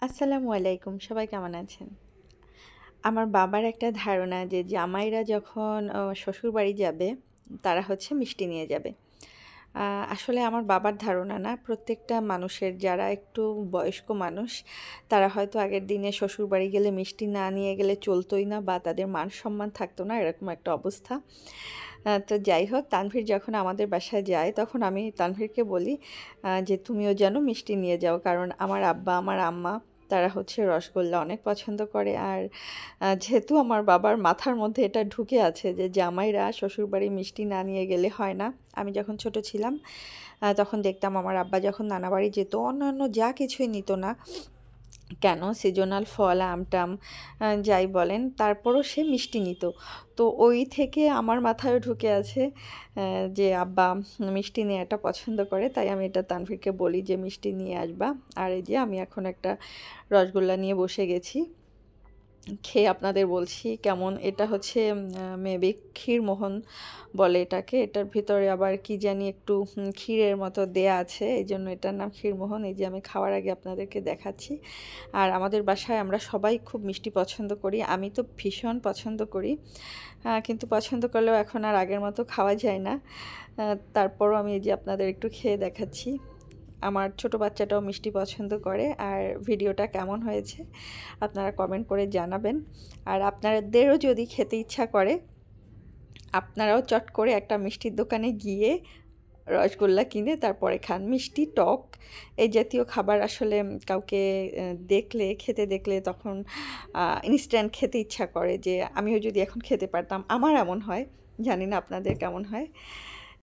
আসসালামু আলাইকুম। সবাই কেমন আছেন? আমার বাবার একটা ধারণা যে জামাইরা যখন শ্বশুরবাড়ি যাবে, তারা হচ্ছে মিষ্টি নিয়ে যাবে। আ আসলে আমার বাবার ধারণা না, প্রত্যেকটা মানুষের যারা একটু বয়স্ক মানুষ, তারা হয়তো আগের দিনে শ্বশুরবাড়ি গেলে মিষ্টি না নিয়ে গেলে চলতই না বা তাদের মান-সম্মান থাকতো না, এরকম একটা অবস্থা। তো যাই হোক, তানভীর যখন আমাদের বাসায় যায়, তখন আমি তানভীরকে বলি যে, "তুমিও যেন মিষ্টি নিয়ে যাও।" কারণ আমার আব্বা, আমার আম্মা তারা হচ্ছে রসগোল্লা অনেক পছন্দ করে। আর যেহেতু আমার বাবার মাথার মধ্যে এটা ঢুকে আছে যে জামাইরা শ্বশুরবাড়ি মিষ্টি না নিয়ে গেলে হয় না। আমি যখন ছোট ছিলাম তখন দেখতাম আমার আব্বা যখন নানাবাড়ি যেত অন্যান্য যা কিছুই নিত না কেন সিজনাল ফল আম-টাম যাই বলেন তারপরও সে মিষ্টি নিত। তো ওই থেকে আমার মাথায়ও ঢুকে আছে যে আব্বা মিষ্টি নেয়াটা পছন্দ করে। তাই আমি এটা তানভীরকে বলি যে মিষ্টি নিয়ে আসবা। আর এই যে আমি এখন একটা রসগোল্লা নিয়ে বসে গেছি। খেয়ে আপনাদের বলছি কেমন। এটা হচ্ছে মেবি ক্ষীরমোহন বলে এটাকে। এটার ভিতরে আবার কি জানি একটু ক্ষীরের মতো দেয়া আছে। এইজন্য এটার নাম ক্ষীরমোহন। এই যে আমি খাওয়ার আগে আপনাদেরকে দেখাচ্ছি। আর আমাদের বাসায় আমরা সবাই খুব মিষ্টি পছন্দ করি। আমি তো ভীষণ পছন্দ করি। কিন্তু পছন্দ করলেও এখন আর আগের মতো খাওয়া যায় না। তারপরও আমি এই যে আপনাদের একটু খেয়ে দেখাচ্ছি। আমার ছোট বাচ্চাটাও মিষ্টি পছন্দ করে। আর ভিডিওটা কেমন হয়েছে আপনারা কমেন্ট করে জানাবেন। আর আপনাদেরও যদি খেতে ইচ্ছা করে, আপনারাও চট করে একটা মিষ্টির দোকানে গিয়ে রসগোল্লা কিনে তারপরে খান। মিষ্টি, টক এই জাতীয় খাবার আসলে কাউকে দেখলে, খেতে দেখলে তখন ইনস্ট্যান্ট খেতে ইচ্ছা করে যে আমিও যদি এখন খেতে পারতাম। আমার এমন হয়, জানি না আপনাদের কেমন হয়।